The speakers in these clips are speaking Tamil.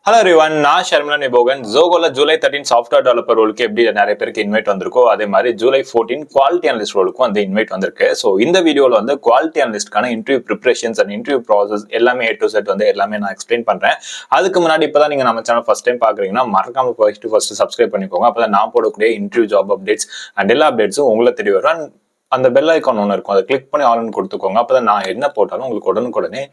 ஹலோ எவ்ரிவன், நான் ஷர்மிளா நிபோகன். ஜோகோல ஜூலை 13 சாஃப்ட்வேர் டெவலப்பர் ரோலுக்கு எப்படி நிறைய பேருக்கு இன்வைட் வந்திருக்கோ அதே மாதிரி ஜூலை 14 குவாலிட்டி அனலிஸ்ட் ரோலுக்கும் அந்த இன்வைட் வந்திருக்கு. ஸோ இந்த வீடியோவில் வந்து குவாலிட்டி அனலிஸ்ட்கான interview preparations and interview process எல்லாமே A to Z வந்து எல்லாமே நான் எக்ஸ்பிளைன் பண்றேன். அதுக்கு முன்னாடி இப்பதான் நீங்க நம்ம சேனல் ஃபர்ஸ்ட் டைம் பாக்குறீங்கன்னா மறக்காம ஃபர்ஸ்ட் சப்ஸ்கிரைப் பண்ணிக்கோங்க. அப்பதான் நான் போடக்கூடிய இன்டர்வியூ ஜாப் அப்டேட்ஸ் அண்ட் எல்லா அப்டேட்ஸும் உங்களை தெரிய வரும். அந்த பெல் ஐக்கான் ஒன்று இருக்கும், அதை கிளிக் பண்ணி ஆல்னு கொடுத்துக்கோங்க. அப்பதான் நான் என்ன போட்டாலும் உங்களுக்கு உடனுக்குடனே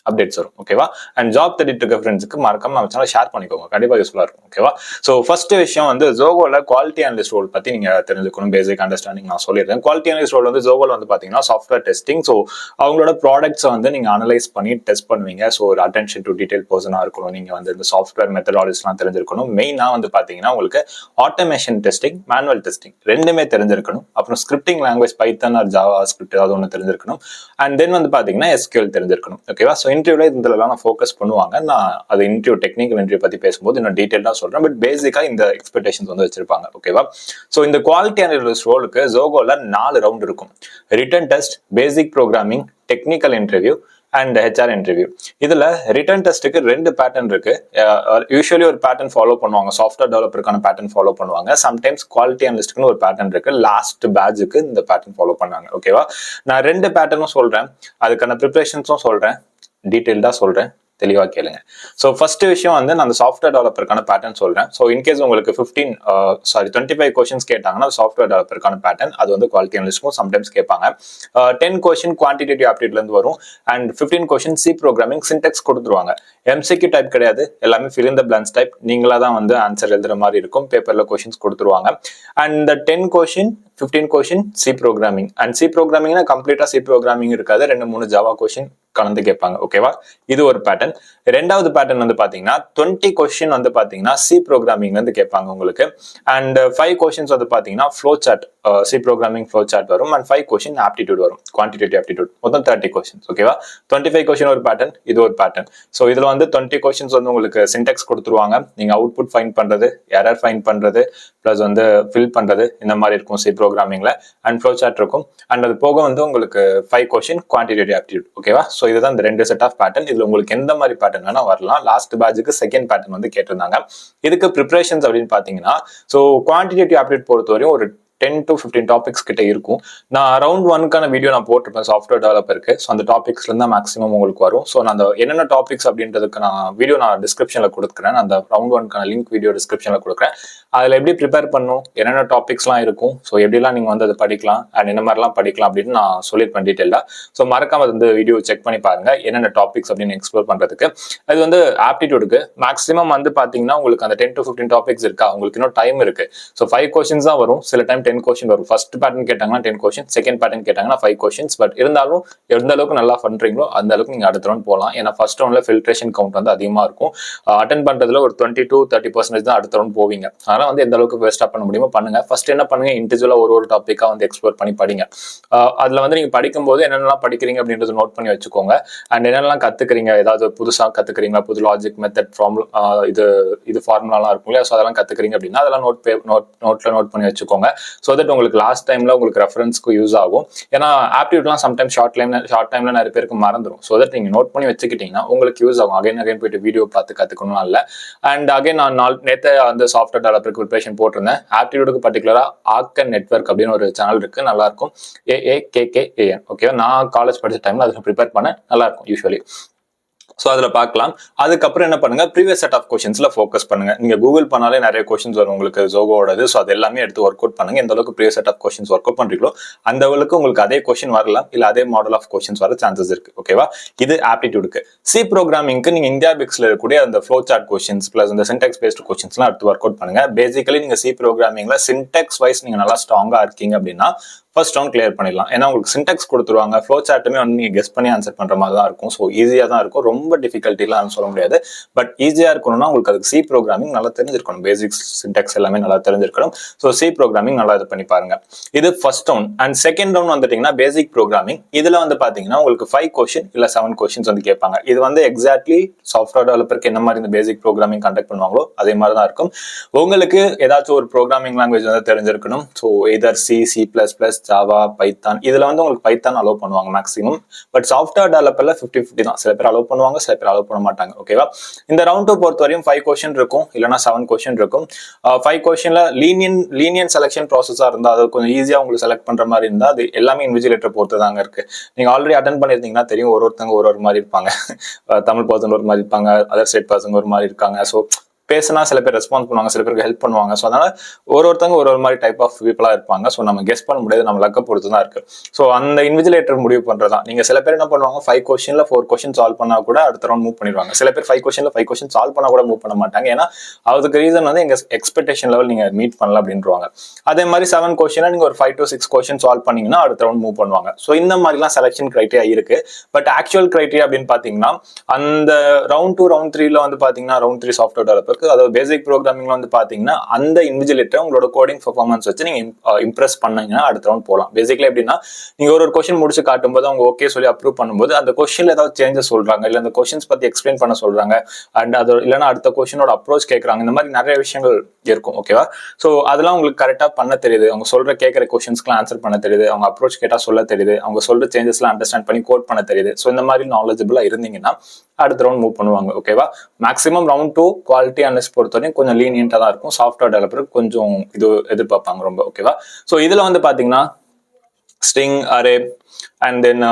அப்டேட்ஸ் வரும். ஓகேவா? அண்ட் ஜாப் தேடிட்டு இருக்க ஃப்ரெண்ட்ஸ்க்கு மறக்காம நம்ம சேனல் ஷேர் பண்ணிக்கோங்க, கண்டிப்பா யூஸ்ஃபுல்லா இருக்கும். ஓகேவா? ஸோ ஃபர்ஸ்ட் விஷயம் வந்து ஜோகோல குவாலிட்டி அனலிஸ்ட் ரோல் பத்தி நீங்க தெரிஞ்சுக்கணும். பேசிக் அண்டர்ஸ்டாண்டிங் நான் சொல்லிடுறேன். குவாலிட்டி அனலிஸ்ட் ரோல் வந்து ஜோகோல வந்து பாத்தீங்கன்னா சாஃப்ட்வேர் டெஸ்டிங். ஸோ அவங்களோட ப்ராடக்ட்ஸை வந்து நீங்க அனலைஸ் பண்ணி டெஸ்ட் பண்ணுவீங்க. ஸோ ஒரு அட்டென்ஷன் டு டீடைல் பர்சனா இருக்கணும். நீங்க வந்து இந்த சாஃப்ட்வேர் மெத்தடாலஜிஸ்லாம் தெரிஞ்சிருக்கணும். மெயினா வந்து பாத்தீங்கன்னா உங்களுக்கு ஆட்டோமேஷன் டெஸ்டிங், மேனுவல் டெஸ்டிங் ரெண்டுமே தெரிஞ்சிருக்கணும். அப்புறம் ஸ்கிரிப்டிங் லாங்குவேஜ் பைத்தன் ஆர் ஜாவா ஸ்கிரிப்ட் ஏதாவது ஒன்று தெரிஞ்சிருக்கணும். அண்ட் தென் வந்து பாத்தீங்கன்னா SQL தெரிஞ்சிருக்கணும். ஓகேவா? ஸோ இன்டர்வியூல இதெல்லாம் ஃபோக்கஸ் பண்ணுவாங்க. நான் அது இன்டர்வியூ டெக்னிக்கல் இன்டர்வியூ பத்தி பேசும்போது இன்னும் டீடைலா சொல்றேன். பட் பேசிக்கா இந்த எக்ஸ்பெக்டேஷன்ஸ் வந்து வச்சிருப்பாங்க. ஓகேவா? சோ இந்த குவாலிட்டி அனலிஸ்ட் ரோலுக்கு ஜோகோல 4 ரவுண்ட் இருக்கும். Written test, basic programming, technical interview and HR interview. இதுல ரிட்டன் டெஸ்ட்டுக்கு 2 பேட்டர்ன் இருக்கு. யூஸ்வலி ஒரு பேட்டர்ன் ஃபாலோ பண்ணுவாங்க. சாஃப்ட்வேர் டெவலப்பருக்கான பேட்டர்ன் ஃபாலோ பண்ணுவாங்க. சம்டைம்ஸ் குவாலிட்டி அனலிஸ்ட்க்குன்னு ஒரு பேட்டர்ன் இருக்கு. லாஸ்ட் பேட்சுக்கு இந்த பேட்டர்ன் ஃபாலோ பண்ணாங்க. ஓகேவா? நான் 2 பேட்டர்னும் சொல்றேன், அதுக்கான ப்ரிப்பரேஷன்ஸும் சொல்றேன், டீட்டெயில்டா சொல்றேன், தெளிவா கேளுங்க. ஸோ ஃபர்ஸ்ட் விஷயம் வந்து நான் அந்த சாஃப்ட்வேர் டெவலப்பருக்கான பேட்டர்ன் சொல்றேன். ஸோ இன்கேஸ் உங்களுக்கு 25 கொஸ்டின்ஸ் கேட்டாங்கன்னா சாஃப்ட்வேர் டெவலப்பருக்கான பேட்டர்ன் அது வந்து குவாலிட்டி அனலிஸ்ட்க்கும் சம்டைம்ஸ் கேட்பாங்க. 10 கொஸ்டின் குவான்டிடேட்டிவ் ஆப்டிட்யூட்ல இருந்து வரும். And 15 question C programming Sintex கொடுத்துருவாங்க. MCQ டைப் கிடையாது, எல்லாமே fill in the blanks type. நீங்களா தான் வந்து ஆன்சர் எழுதுற மாதிரி இருக்கும். பேப்பர்ல கொஸ்டின்ஸ் கொடுத்துருவாங்க. அண்ட் இந்த 10 question 15 question C programming. And சி ப்ரோக்ராமிங்னா கம்ப்ளீட்டா சி ப்ரோக்ராமிங் இருக்காது, 2-3 ஜாவா கொஸ்டின் கலந்து கேட்பாங்க. ஓகேவா? இது ஒரு பேட்டர்ன். ரெண்டாவது பேட்டர்ன் வந்து பாத்தீங்கன்னா 20 கொஸ்டின் வந்து பாத்தீங்கன்னா சி ப்ரோக்ராமிங் வந்து கேட்பாங்க உங்களுக்கு. அண்ட் 5 கொஸ்டின்ஸ் வந்து பாத்தீங்கன்னா flow chart, C programming flow chart வரும். அண்ட் 5 கொஸ்டின் ஆப்டிடியூட் வரும், குவான்டிடேட்டிவ் ஆப்டிடியூட். மொத்தம் 30 கொஸ்டின்ஸ். ஓகேவா? 25 கொஸ்டின் ஒரு பேட்டர்ன், இது ஒரு பேட்டர்ன். ஸோ இதுல வந்து 20 கொஸ்டின்ஸ் வந்து உங்களுக்கு சின்டெக்ஸ் கொடுத்துருவாங்க. நீங்க அவுட்புட் ஃபைண்ட் பண்றது, எரர் ஃபைண்ட் பண்றது, பிளஸ் வந்து ஃபில் பண்றது, இந்த மாதிரி இருக்கும் சி ப்ரோக்ராமிங்ல. அண்ட் ஃப்ளோ சார்ட் இருக்கும். அண்ட் அது போக வந்து உங்களுக்கு 5 கொஸ்டின் குவான்டிடேட்டிவ் ஆப்டிடியூட். ஓகேவா? ஸோ இதுதான் இந்த 2 செட் ஆஃப் பேட்டர்ன். இதுல உங்களுக்கு எந்த மாதிரி பேட்டர்ன் வேணா வரலாம். லாஸ்ட் பேட்சுக்கு செகண்ட் பேட்டர்ன் வந்து கேட்டிருந்தாங்க. இதுக்கு ப்ரிப்பரேஷன்ஸ் அப்படின்னு பாத்தீங்கன்னா, ஸோ குவான்டிடேட்டிவ் ஆப்டிடியூட் பொறுத்தவரையும் ஒரு 10 to 15 டாபிக்ஸ் கிட்ட இருக்கும். நான் ரவுண்ட் 1க்கான வீடியோ நான் போட்டிருப்பேன் சாஃப்ட்வேர் டெவலப்பருக்கு. ஸோ அந்த டாபிக்ஸ்ல இருந்தா மேக்ஸிமம் உங்களுக்கு வரும். ஸோ நான் அந்த என்னென்ன டாபிக்ஸ் அப்படின்றதுக்கு வீடியோ நான் டிஸ்கிரிப்ஷன்ல கொடுக்குறேன். அந்த ரவுண்ட் 1க்கான லிங்க் வீடியோ டிஸ்கிரிப்ஷன்ல கொடுக்குறேன். அதுல எப்படி ப்ரிப்பேர் பண்ணும், என்னென்ன டாபிக்ஸ்லாம் இருக்கும், ஸோ எப்படிலாம் நீங்க வந்து அதை படிக்கலாம் அண்ட் என்ன மாதிரிலாம் படிக்கலாம் அப்படின்னு நான் சொல்லியிருப்பேன் டீட்டெயிலா. ஸோ மறக்காம வந்து வீடியோ செக் பண்ணி பாருங்க என்னென்ன டாபிக்ஸ் அப்படின்னு எக்ஸ்ப்ளோர் பண்றதுக்கு. அது வந்து ஆப்டிடியூடுக்கு மேக்ஸிமம் வந்து பாத்தீங்கன்னா உங்களுக்கு அந்த 10 to 15 டாபிக்ஸ் இருக்கா, உங்களுக்கு இன்னும் டைம் இருக்கு. ஸோ 5 கொஸ்டின்ஸ் தான் வரும். சில டைம் 10 கொஸ்டின் வரும். ஃபர்ஸ்ட் பேட்டர்ன் கேட்டாங்கன்னா 10 கொஸ்டின், செகண்ட் பேட்டர்ன் கேட்டாங்கன்னா 5 கொஸ்டின்ஸ். பட் இருந்தாலும் எந்த அளவுக்கு நல்லா பண்றீங்களோ அந்த அளவுக்கு நீங்க அடுத்த ரவுண்ட் போகலாம். ஏன்னா ஃபர்ஸ்ட் ரவுண்ட்ல ஃபில்ட்ரேஷன் கவுண்ட் வந்து அதிகமா இருக்கும். அட்டென்ட் பண்றதுல ஒரு 20 to 30% தான் அடுத்த ரவுண்ட் போவீங்க. அதனால வந்து எந்த அளவுக்கு வேஸ்டா பண்ண முடியுமோ பண்ணுங்க. ஃபர்ஸ்ட் என்ன பண்ணுங்க, இண்டிவிஜுவலா ஒரு டாபிக்கா வந்து எக்ஸ்ப்ளோர் பண்ணி படிங்க. அதுல வந்து நீங்க படிக்கும் போது என்னென்னலாம் படிக்கிறீங்க அப்படின்றது நோட் பண்ணி வச்சுக்கோங்க. அண்ட் என்னென்னலாம் கத்துக்கிறீங்க, ஏதாவது புதுசா கத்துக்கிறீங்களா, புது லாஜிக் மெத்தட் இது ஃபார்முலாலாம் இருக்கும் இல்லையா, ஸோ அதெல்லாம் கத்துக்கிறீங்க அப்படின்னா அதெல்லாம் நோட்ல நோட் பண்ணி வச்சுக்கோங்க. ஸோ தட் உங்களுக்கு லாஸ்ட் டைம்ல உங்களுக்கு ரெஃபரன்ஸ்க்கு யூஸ் ஆகும். ஏன்னா ஆப்டிடியூட்லாம் சம்டைம் ஷார்ட் டைம்ல நிறைய பேருக்கு மறந்துடும். ஸோ தட் நீங்க நோட் பண்ணி வச்சுக்கிட்டீங்கன்னா உங்களுக்கு யூஸ் ஆகும். அகைன் போயிட்டு வீடியோ பார்த்து கத்துக்கணும் இல்ல. அண்ட் அகைன் நான் நேற்று அந்த சாஃப்ட்வேர் டெவலப்பருக்கு ப்ரிப்பரேஷன் போட்டிருந்தேன். ஆப்டிடியூடுக்கு பர்டிகுலரா ஆக்கன் நெட்வொர்க் அப்படின்னு ஒரு சேனல் இருக்கு, நல்லா இருக்கும். AAKKAN. ஓகேவா? நான் காலேஜ் படிச்ச டைம்ல அதுல ப்ரிப்பேர் பண்ண நல்லா இருக்கும் யூஸ்வலி. ஸோ அதில் பார்க்கலாம். அதுக்கப்புறம் என்ன பண்ணுங்க, ப்ரீவியஸ் செட் ஆஃப் கொஸ்டின்ஸ்ல ஃபோக்கஸ் பண்ணுங்க. நீங்க கூகுள் பண்ணாலே நிறைய கொஸ்டின்ஸ் வரும் உங்களுக்கு ஜோகோடது. ஸோ அது எல்லாமே எடுத்து ஒர்க் அவுட் பண்ணுங்க. எந்த அளவுக்கு previous set of questions work out பண்றீங்களோ அந்த அளவுக்கு உங்களுக்கு அதே கொஸ்டின் வரலாம், இல்ல அதே மாடல் ஆஃப் கொஸ்டின்ஸ் வர சான்சஸ் இருக்கு. ஓகேவா? இது ஆப்டிடியூடுக்கு. சி ப்ரோக்ராமிங்க்கு நீங்க இந்தியா பிக்ஸ்ல இருக்கக்கூடிய அந்த ஃப்ளோ சார்ட் கொஸ்டின்ஸ் பிளஸ் அந்த சின்டெக்ஸ் பேஸ்ட் கொஸ்டின்ஸ்லாம் எடுத்து ஒர்க் அவுட் பண்ணுங்க. பேசிக்கலி நீங்க சி ப்ரோக்ராமிங்ல சின்டெக்ஸ் வைஸ் நீங்க நல்லா ஸ்ட்ராங்கா இருக்கீங்க அப்படின்னா ஃபர்ஸ்ட் ரவுண்ட் கிளியர் பண்ணிடலாம். ஏன்னா உங்களுக்கு சின்டெக்ஸ் கொடுத்துருவாங்க, ஃப்ளோ சார்ட்டுமே வந்து நீங்க கெஸ் பண்ணி ஆன்சர் பண்ற மாதிரி தான் இருக்கும். ஸோ ஈஸியா தான் இருக்கும், ரொம்ப டிஃபிகல்ட்டிலாம் சொல்ல முடியாது. பட் ஈஸியா இருக்கணும்னா உங்களுக்கு அதுக்கு சி ப்ரோக்ராமிங் நல்லா தெரிஞ்சிருக்கணும், பேசிக்ஸ் சின்டெக்ஸ் எல்லாமே நல்லா தெரிஞ்சிருக்கணும். ஸோ சி ப்ரோக்ராமிங் நல்லா இது பண்ணி பாருங்க. இது first round. And second round வந்துட்டீங்கன்னா பேசிக் ப்ரோக்ராமிங். இதுல வந்து பாத்தீங்கன்னா உங்களுக்கு 5 கொஸ்டின் இல்ல 7 கொஸ்டின்ஸ் வந்து கேட்பாங்க. இது வந்து எக்ஸாக்ட்லி சாஃப்ட்வேர் டெவலப்பருக்கு என்ன மாதிரி இந்த பேசிக் ப்ரோக்ராமிங் கண்டக்ட் பண்ணுவாங்களோ அதே மாதிரி தான் இருக்கும். உங்களுக்கு ஏதாச்சும் ஒரு ப்ரோக்ராமிங் லாங்குவேஜ் வந்து தெரிஞ்சிருக்கணும். ஸோ எதர் C++, ஜாவா, பைத்தான். இதுல வந்து உங்களுக்கு பைத்தான் அலோவ் பண்ணுவாங்க மேக்ஸிமம். பட் சாஃப்ட்வேர் டெவலப்பர்ல 50-50 தான். சில பேர் அலோவ் பண்ணுவாங்க, சில பேர் அலோவ் பண்ண மாட்டாங்க. ஓகேவா? இந்த ரவுண்ட் 2 பொறுத்த வரையும் 5 கொஸ்டின் இருக்கும், இல்லைன்னா 7 கொஸ்டின் இருக்கும். 5 கொஸ்டின்ல லீனியன் செலக்ஷன் ப்ராசஸா இருந்தா, அது கொஞ்சம் ஈஸியா உங்களுக்கு செலக்ட் பண்ற மாதிரி இருந்தா, அது எல்லாமே இன்விஜிலேட்டர் பொறுத்து தாங்க இருக்கு. நீங்க ஆல்ரெடி அட்டன் பண்ணிருந்தீங்கன்னா தெரியும், ஒருத்தங்க ஒரு மாதிரி இருப்பாங்க. தமிழ் பர்சன் ஒரு மாதிரி இருப்பாங்க, அதர் ஸ்டேட் பர்சன் ஒரு மாதிரி இருக்காங்க. ஸோ பேசினா சில பேர் ரெஸ்பான்ஸ் பண்ணுவாங்க, சில பேருக்கு ஹெல்ப் பண்ணுவாங்க. ஸோ அதனால ஒருத்தங்க ஒரு மாதிரி டைப் ஆஃப் பீப்புளா இருப்பாங்க. ஸோ நம்ம கெஸ் பண்ண முடியாது, நம்ம லக்க பொறுத்து தான் இருக்கு. ஸோ அந்த இன்விஜிலேட்டர் முடிவு பண்றதா. நீங்க சில பேர் என்ன பண்ணுவாங்க, 5 கொஸ்டின்ல 4 கொஸ்டின் சால்வ் பண்ணா கூட அடுத்த ரவுண்ட் மூவ் பண்ணிடுவாங்க. சில பேர் 5 கொஸ்டின்ல 5 கொஸ்டின் சால்வ் பண்ணா கூட மூவ் பண்ண மாட்டாங்க. ஏன்னா அதுக்கு ரீசன் வந்து எங்க எக்ஸ்பெக்டேஷன் லெவல் நீங்க மீட் பண்ணல அப்படின்றாங்க. அதே மாதிரி 7 கொஸ்டினா நீங்க ஒரு 5 to 6 கொஸ்டின் சால்வ் பண்ணீங்கன்னா அடுத்த ரவுண்ட் மூவ் பண்ணுவாங்க. ஸோ இந்த மாதிரிலாம் செலக்ஷன் கிரைட்டீரியா இருக்கு. பட் ஆக்சுவல் கிரைட்டீரியா அப்படின்னு பாத்தீங்கன்னா, அந்த ரவுண்ட் 2 ரவுண்ட் 3ல வந்து பாத்தீங்கன்னா, ரவுண்ட் 3 சாஃப்ட்வேர் டெவலப்பருக்கு, அதாவது பேசிக் ப்ரோக்ராமிங்ல வந்து பாத்தீங்கன்னா, அந்த இன்விஜிலேட்டர் உங்களோட கோடிங் பெர்ஃபார்மன்ஸ் வச்சு நீங்க இம்ப்ரெஸ் பண்ணீங்கன்னா அடுத்த ரவுண்ட் போகலாம். பேசிக்கலி எப்படின்னா, நீங்க ஒரு கொஸ்டின் முடிச்சு காட்டும்போது அவங்க ஓகே சொல்லி அப்ரூவ் பண்ணும்போது, அந்த கொஸ்டின்ல ஏதாவது சேஞ்சஸ் சொல்றாங்க, இல்ல அந்த கொஸ்டின்ஸ் பத்தி எக்ஸ்பிளைன் பண்ண சொல்றாங்க, அண்ட் அது இல்லைன்னா அடுத்த கொஸ்டினோட அப்ரோச் கேட்கறாங்க, இந்த மாதிரி நிறைய விஷயங்கள் இருக்கும். ஓகேவா? ஸோ அதெல்லாம் உங்களுக்கு கரெக்டா பண்ண தெரியுது, அவங்க சொல்ற கேட்கற கொஸ்டின்ஸ்க்குலாம் ஆன்சர் பண்ண தெரியுது, அவங்க அப்ரோச் கேட்டா சொல்ல தெரியுது, அவங்க சொல்ற சேஞ்சஸ்லாம் அண்டர்ஸ்டாண்ட் பண்ணி கோட் பண்ண தெரியுது. ஸோ இந்த மாதிரி நாலேஜபிளா இருந்தீங்கன்னா அடுத்த ரவுண்ட் மூவ் பண்ணுவாங்க. ஓகேவா? மேக்ஸிமம் ரவுண்ட் 2 குவாலிட்டி அனலிஸ்ட் பொறுத்தவரைக்கும் கொஞ்சம் லீனியன்ட்டா தான் இருக்கும். சாஃப்ட்வேர் டெவலப்பருக்கு கொஞ்சம் இது எதிர்பார்ப்பாங்க ரொம்ப. ஓகேவா? ஸோ இதுல வந்து பாத்தீங்கன்னா ஸ்ட்ரிங், அரே அண்ட் தென்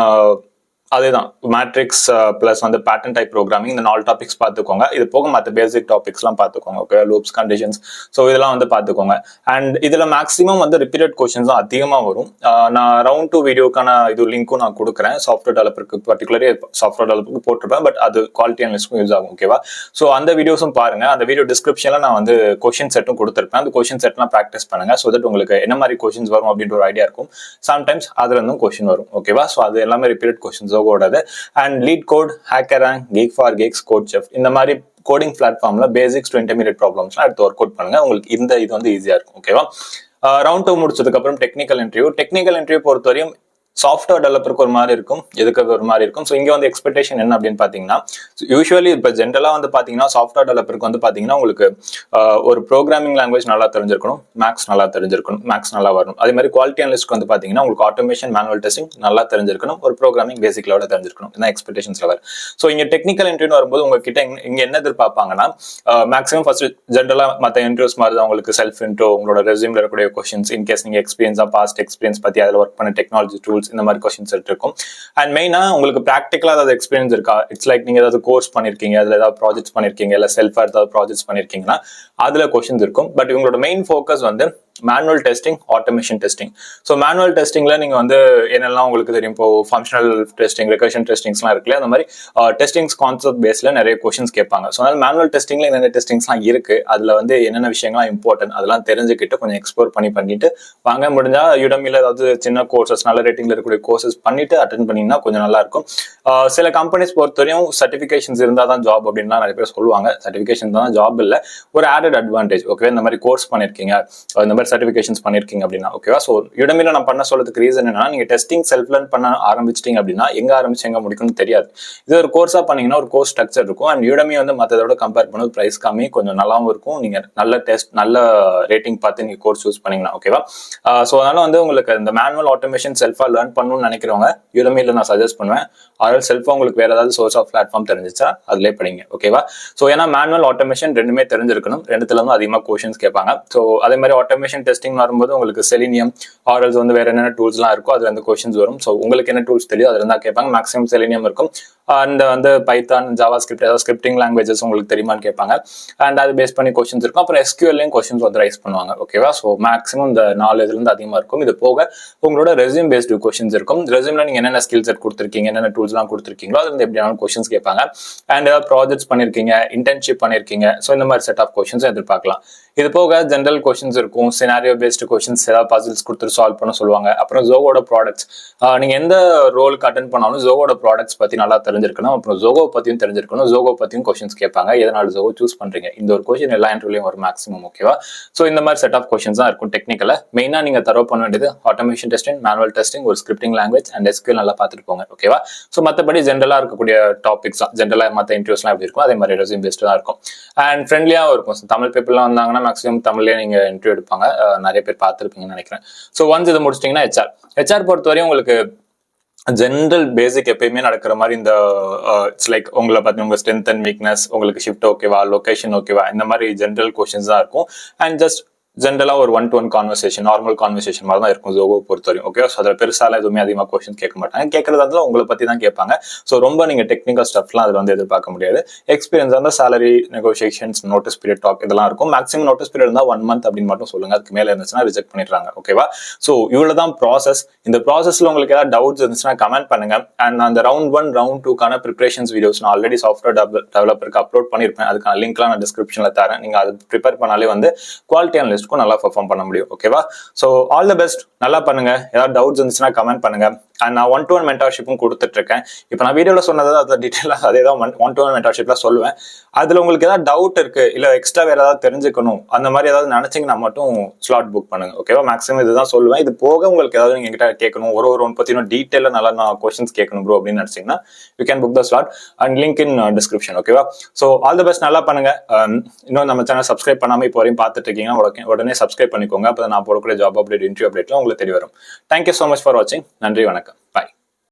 அதேதான் மேட்ரிக்ஸ் பிளஸ் வந்து பேட்டர்ன் டைப் ப்ரோக்ராமிங், இந்த 4 டாபிக்ஸ் பார்த்துக்கோங்க. இது போக மற்ற பேசிக் டாபிக்ஸ்லாம் பார்த்துக்கோங்க. ஓகே, லூப்ஸ், கண்டிஷன்ஸ், ஸோ இதெல்லாம் வந்து பார்த்துக்கோங்க. அண்ட் இதுல மேக்ஸிமம் வந்து ரிப்பீட்டட் கொஸ்டின்ஸ் தான் அதிகமாக வரும். நான் ரவுண்ட் 2 வீடியோக்கான இது லிங்க்கும் நான் கொடுக்குறேன். சாஃப்ட்வேர் டெவலப்பருக்கு பர்டிகுலரி சாஃப்ட்வேர் டெவலப்பருக்கு போட்டிருப்பேன். பட் அது குவாலிட்டி அனலிஸ்ட்க்கும் யூஸ் ஆகும். ஓகேவா? ஸோ அந்த வீடியோஸும் பாருங்க. அந்த வீடியோ டிஸ்கிரிப்ஷன்ல நான் வந்து கொஸ்டின் செட்டும் கொடுத்துருப்பேன். அந்த கொஸ்டின் செட்லாம் ப்ராக்டிஸ் பண்ணுங்க. ஸோ தட் உங்களுக்கு என்ன மாதிரி கொஸ்டின்ஸ் வரும் அப்படின்ற ஒரு ஐடியா இருக்கும். சம்டைம்ஸ் அதுல இருந்தும் கொஸ்டின் வரும். ஓகேவா? ஸோ அது எல்லாமே ரிப்பீட்டட் கொஸ்டின்ஸ் ஓடாது. And LeetCode, HackerRank, geek for geeks, CodeChef, இந்த மாதிரி கோடிங் பிளாட்ஃபார்ம்ல பேசிக்ஸ் டு இன்டர்மீடியட் ப்ராப்ளம்ஸ்லாம் எடுத்து ஒர்க் அவுட் பண்ணுங்க. உங்களுக்கு இந்த இது வந்து ஈஸியா இருக்கும். ஓகேவா? ரவுண்ட் 2 முடிச்சதுக்கு அப்புறம் டெக்னிக்கல் இன்டர்வியூ பொறுத்தவரையும் சாஃப்ட்வேர் டெவலப்பருக்கு ஒரு மாதிரி இருக்கும், எதுக்கு ஒரு மாதிரி இருக்கும். ஸோ இங்க வந்து எக்ஸ்பெக்டேஷன் என்ன அப்படின்னு பாத்தீங்கன்னா, யூஸ்வலி இப்போ ஜென்ரலா வந்து பாத்தீங்கன்னா சாஃப்ட்வேர் டெவலப்பருக்கு வந்து பாத்தீங்கன்னா உங்களுக்கு ஒரு ப்ரோக்ராமிங் லாங்குவேஜ் நல்லா தெரிஞ்சிருக்கணும், மேக்ஸ் நல்லா தெரிஞ்சிருக்கணும், மேக்ஸ் நல்லா வரணும். அதே மாதிரி குவாலிட்டி அனலிஸ்ட்க்கு வந்து பாத்தீங்கன்னா உங்களுக்கு ஆட்டோமேஷன், மேனுவல் டெஸ்டிங் நல்லா தெரிஞ்சிருக்கணும், ஒரு ப்ரோக்ராமிங் பேசிக் லெவலில் தெரிஞ்சிருக்கணும். இதான் எக்ஸ்பெக்டேஷன்ஸ் லெவல். ஸோ இங்க டெக்னிக்கல் இன்டர்வியூ வரும்போது உங்ககிட்ட இங்க என்ன எதிர்பார்ப்பாங்கன்னா, மேக்ஸிமம் ஃபர்ஸ்ட் ஜென்ரலா மற்ற இன்டர்வியூஸ் மாதிரி தான் உங்களுக்கு செல்ஃப் இன்ட்ரோ, உங்களோட ரெஸ்யூம்ல இருக்கக்கூடிய கொஸ்டின்ஸ், இன்கேஸ் நீங்க எக்ஸ்பீரியன்ஸா பாஸ்ட் எக்ஸ்பீரியன்ஸ் பத்தி அதில் ஒர்க் பண்ண டெக்னாலஜி டூல்ஸ், இந்த மாதிரி கொஸ்டின்ஸ் இருக்கும். அண்ட் மெயினா உங்களுக்கு பிராக்டிகலா ஏதாவது எக்ஸ்பீரியன்ஸ் இருக்கா, இட்ஸ் லைக் நீங்க ஏதாவது கோர்ஸ் பண்ணிருக்கீங்க, அதுல ஏதாவது ப்ராஜெக்ட்ஸ் பண்ணிருக்கீங்க, இல்ல செல்ஃபா ஏதாவது ப்ராஜெக்ட்ஸ் பண்ணிருக்கீங்கன்னா அதுல கொஸ்டின்ஸ் இருக்கும். பட் இவங்களோட மெயின் ஃபோக்கஸ் வந்து manual testing, automation testing. So manual டெஸ்டிங்ல நீங்க வந்து என்னெல்லாம் உங்களுக்கு தெரியும், இப்போ ஃபங்க்ஷனல் டெஸ்டிங், ரெகர்ஷன் டெஸ்டிங்ஸ்லாம் இருக்குல்ல, அந்த மாதிரி டெஸ்டிங்ஸ் கான்செப்ட் பேஸ்ல நிறைய கொஸ்டின்ஸ் கேட்பாங்க. ஸோ அதனால மேனுவல் டெஸ்டிங்ல என்னென்ன டெஸ்டிங்ஸ்லாம் இருக்கு, அதுல வந்து என்னென்ன விஷயங்கள்லாம் இம்பார்ட்டன்ட், அதெல்லாம் தெரிஞ்சுக்கிட்டு கொஞ்சம் எக்ஸ்ப்ளோர் பண்ணிட்டு வாங்க. முடிஞ்சா யுடமில ஏதாவது சின்ன கோர்சஸ், நல்ல ரேட்டிங்ல இருக்கக்கூடிய கோர்சஸ் பண்ணிட்டு அட்டென்ட் பண்ணீங்கன்னா கொஞ்சம் நல்லா இருக்கும். சில கம்பெனிஸ் பொறுத்தவரையும் சர்டிபிகேஷன்ஸ் இருந்தால் தான் ஜாப் அப்படின்லாம் நிறைய பேர் சொல்லுவாங்க. சர்டிபிகேஷன் தான் ஜாப் இல்லை, ஒரு ஆடட் அட்வான்டேஜ். ஓகே, இந்த மாதிரி கோர்ஸ் பண்ணிருக்கீங்க, இந்த மாதிரி சர்டிபிகேஷன்ஸ் பண்ணிருக்கீங்க அப்படின்னா. ஓகேவா? ஸோ யுடமில நான் பண்ண சொல்றதுக்கு ரீசன் என்னன்னா, நீங்க டெஸ்டிங் செல்ஃப் லேர்ன் பண்ண ஆரம்பிச்சிட்டீங்க அப்படின்னா எங்க ஆரம்பிச்சு எங்க முடிக்கணும்னு தெரியாது. இது ஒரு கோர்ஸா பண்ணீங்கன்னா ஒரு கோர்ஸ் ஸ்ட்ரக்சர் இருக்கும். அண்ட் யுடமி வந்து மற்றதோட கம்பேர் பண்ணும்போது பிரைஸ் கம்மி, கொஞ்சம் நல்லாவும் இருக்கும். நீங்க நல்ல டெஸ்ட், நல்ல ரேட்டிங் பார்த்து நீங்க கோர்ஸ் யூஸ் பண்ணீங்கன்னா. ஓகேவா? ஸோ அதனால வந்து உங்களுக்கு இந்த மேனுவல் ஆட்டோமேஷன் செல்ஃபா லேர்ன் பண்ணணும்னு நினைக்கிறவங்க யுடமில நான் சஜஸ்ட் பண்ணுவேன். அதில் செல்ஃபா உங்களுக்கு வேற ஏதாவது சோர்ஸ் ஆஃப் பிளாட்ஃபார்ம் தெரிஞ்சிச்சா அதிலே படிங்க. ஓகேவா? ஸோ ஏன்னா மேனுவல் ஆட்டோமேஷன் ரெண்டுமே தெரிஞ்சிருக்கணும், ரெண்டுத்துல இருந்து அதிகமாக கொஸ்டின்ஸ் கேட்பாங்க. ஸோ அதே மாதிரி ஆட்டோமேஷன் டெஸ்டிங் வரும்போது உங்களுக்கு செலினியம், ஆர்எல்ஸ் வந்து வேற என்னென்ன டூல்ஸ்லாம் இருக்கோ அதுல இருந்து கொஸ்டின்ஸ் வரும். ஸோ உங்களுக்கு என்ன டூல்ஸ் தெரியும் அதுல இருந்தா கேட்பாங்க. மேக்ஸிமம் செலினியம் இருக்கும். அண்ட் வந்து பைத்தான், ஜாவா ஸ்கிரிப்ட், ஏதாவது ஸ்கிரிப்டிங் லாங்குவேஜஸ் உங்களுக்கு தெரியுமான்னு கேட்பாங்க. அண்ட் அது பேஸ் பண்ணி கொஸ்டின்ஸ் இருக்கும். அப்புறம் எஸ்கியூஎல்லையும் கொஸ்டின்ஸ் வந்து ரைஸ் பண்ணுவாங்க. ஓகேவா? ஸோ மேக்ஸிமம் இந்த 4 இதுல இருந்து அதிகமாக இருக்கும். இது போக உங்களோட ரெஸ்யூம் பேஸ்டு கொஸ்டின்ஸ் இருக்கும். ரெஸ்யூம்ல நீங்க என்னென்ன ஸ்கில் செட் கொடுத்துருக்கீங்க, என்னென்ன டூல்ஸ்லாம் கொடுத்துருக்கீங்களோ அது வந்து எப்படியான கொஸ்டின்ஸ் கேட்பாங்க. அண்ட் ஏதாவது ப்ராஜெக்ட்ஸ் பண்ணிருக்கீங்க, இன்டர்ன்ஷிப் பண்ணிருக்கீங்க, ஸோ இந்த மாதிரி செட் ஆஃப் கொஸ்டின்ஸ் எதிர்பார்க்கலாம். இது போக ஜென்ரல் கொஸ்டின்ஸ் இருக்கும், சினாரியோ பேஸ்டு கொஸ்டின்ஸ், ஏதாவது பசில்ஸ் கொடுத்துட்டு சால்வ் பண்ண சொல்லுவாங்க. அப்புறம் ஜோகோட ப்ராடக்ட்ஸ், நீங்க எந்த ரோலுக்கு அட்டென்ட் பண்ணாலும் ஜோகோட ப்ராடக்ட்ஸ் பத்தி நல்லா தெரிஞ்சிருக்கணும். அப்புறம் ஜோகோ பத்தியும் தெரிஞ்சிருக்கணும். ஜோகோ பத்தியும் கொஸ்டின்ஸ் கேட்பாங்க. எதனால ஜோகோ சூஸ் பண்றீங்க, இந்த ஒரு கொஸ்டின் எல்லா இன்டர்வியூலையும் ஒரு மேக்ஸிமம். ஓகேவா? ஸோ இந்த மாதிரி செட் ஆஃப் கொஸ்டின்ஸ் தான் இருக்கும். டெக்னிக்கல மெயினா நீங்க தரவு பண்ண வேண்டியது ஆட்டோமேஷன் டெஸ்டிங், மேனுவல் டெஸ்டிங், ஒரு ஸ்கிரிப்டிங் லாங்குவேஜ் அண்ட் எஸ்கியூஎல் நல்லா பார்த்துட்டு போங்க. ஓகேவா? ஸோ மற்றபடி ஜென்ரலா இருக்கக்கூடிய டாபிக்ஸ் தான், ஜென்ரலா மற்ற இன்டர்வியூஸ்லாம் எப்படி இருக்கும் அதே மாதிரி ரெஸ்யூம் பேஸ்டு தான் இருக்கும். அண்ட் ஃப்ரெண்ட்லியாகவும் இருக்கும். தமிழ் பீப்புள்லாம் வந்தாங்கன்னா மேக்ஸிமம் தமிழ்லேயே நீங்க இன்டர்வியூ எடுப்பாங்க, நிறைய பேர் பார்த்துருப்பீங்கன்னு நினைக்கிறேன். ஸோ ஒன்ஸ் இதை முடிச்சிட்டிங்கன்னா ஹெச்ஆர் பொறுத்தவரையும் உங்களுக்கு ஜென்ரல் பேசிக் எப்பயுமே நடக்கிற மாதிரி இந்த இட்ஸ் லைக் உங்களை பார்த்தீங்கன்னா உங்க ஸ்ட்ரென்த் அண்ட் வீக்னஸ், உங்களுக்கு ஷிஃப்ட் ஓகேவா, லொகேஷன் ஓகேவா, இந்த மாதிரி ஜென்ரல் கொஸ்டின்ஸ் தான் இருக்கும். அண்ட் ஜஸ்ட் ஜென்ரலா ஒரு 1-to-1 கான்வர்சேஷன், நார்மல் கான்வர்சேஷன் மாதிரி தான் இருக்கும் ஜோகோ பொறுத்தவரையும். ஓகே, ஸோ அதில் பெருசால எதுவுமே அதிகமாக கொஸ்டின் கேட்க மாட்டாங்க. கேட்கறதா உங்களை பத்தி தான் கேட்பாங்க. ஸோ ரொம்ப நீங்க டெக்னிக்கல் ஸ்டப்லாம் அதில் வந்து எதிர்பார்க்க முடியாது. எக்ஸ்பீரியன்ஸ் வந்து salary negotiations, notice period talk இதெல்லாம் இருக்கும். மேக்ஸிமம் நோட்டீஸ் பீரியட் இருந்தால் 1 month அப்படின்னு மட்டும் சொல்லுங்க. அதுக்கு மேலே இருந்துச்சுன்னா ரிஜெக்ட் பண்ணிடுறாங்க. ஓகேவா? ஸோ இவ்வளவுதான் ப்ராசஸ். இந்த ப்ராசஸ்ல உங்களுக்கு ஏதாவது டவுட்ஸ் இருந்துச்சுன்னா கமெண்ட் பண்ணுங்க. அண்ட் அந்த round 1 round 2க்கான ப்ரிப்பரேஷன்ஸ் வீடியோஸ் நான் ஆல்ரெடி சாஃப்ட்வேர் டெவலப்பருக்கு அப்லோட் பண்ணிருப்பேன். அதுக்கான லிங்க்லாம் நான் டிஸ்கிரிப்ஷன்ல தரேன். நீங்க அதை ப்ரிப்பேர் பண்ணாலே வந்து குவாலிட்டி அனலிஸ்ட்க்கும் நல்லா பெர்ஃபார்ம் பண்ண முடியும். ஓகேவா? So all the best. நல்லா பண்ணுங்க. ஏதாவது டவுட்ஸ் இருந்துச்சுன்னா கமெண்ட் பண்ணுங்க. அண்ட் நான் 1-to-1 மென்டார்ஷிப்பும் கொடுத்துட்டு இருக்கேன். இப்போ நான் வீடியோல சொன்னதை அதை டீட்டெயிலாக அதே தான் 1-to-1 மென்டார்ஷிப்ல சொல்லுவேன். அதுல உங்களுக்கு ஏதாவது டவுட் இருக்கு, இல்ல எக்ஸ்ட்ரா வேற ஏதாவது தெரிஞ்சுக்கணும், அந்த மாதிரி ஏதாவது நினைச்சீங்கன்னா மட்டும் ஸ்லாட் புக் பண்ணுங்க. ஓகேவா? மேக்ஸிமம் இதுதான் சொல்லுவேன். இது போக உங்களுக்கு ஏதாவது நீங்க என்கிட்ட கேட்கணும், ஒரு ஒன் பத்தின டீட்டெயிலா நல்லா நான் கொஸ்டின்ஸ் கேட்கணும் ப்ரோ அப்படின்னு நினைச்சீங்கன்னா you can book the slot and link in description. ஓகேவா? So all the best. நல்லா பண்ணுங்க. இன்னும் நம்ம சேனல் சப்ஸ்கிரைப் பண்ணாம இப்போ வரையும் பார்த்துட்டு இருக்கீங்கன்னா உடனே சப்ஸ்கிரைப் பண்ணிக்கோங்க. அப்போ நான் போடக்கூடிய ஜாப் அப்டேட், இன்டர்வியூ அப்டேட்லாம் உங்களுக்கு தெரிய வரும். தேங்க்யூ ஸோ மச் ஃபார் வாட்சிங். நன்றி, வணக்கம், பாய்.